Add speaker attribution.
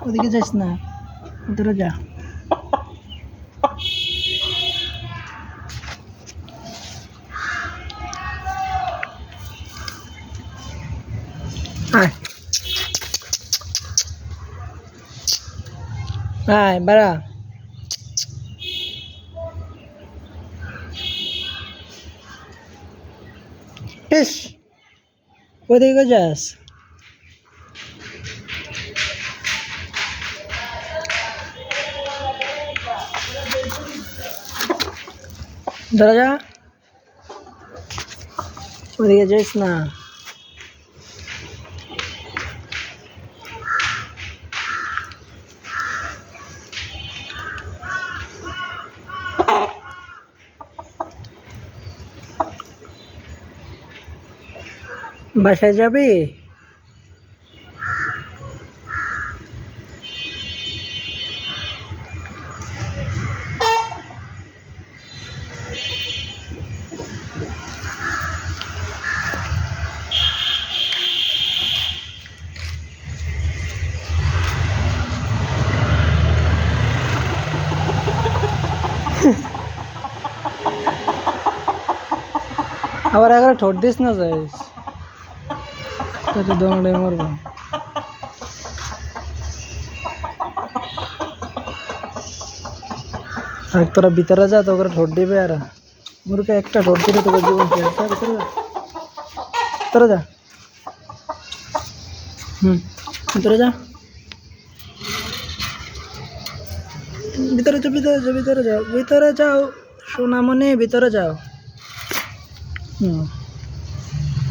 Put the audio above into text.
Speaker 1: ওদিকে যাস না, ভিতরে যা। আয় আয় বাড়া। ইস, ওদিকে যাস। ধরা যা, ওদিকে যাস না। বাসায় যাবি? আবার একবার ঠোঁট দিস না যাইস, দমড়ে মরবো। আর তোরা ভিতরে যা, তোকে ঠোঁট দিবে। আর মুরকে একটা ঠোঁট দিলে তোকে জীবন শেষ। ভিতরে যা, ভিতরে যা, ভিতরে যাও, ভিতরে যাও, ভিতরে যাও, ভিতরে যাও সোনামণি, ভিতরে যাও।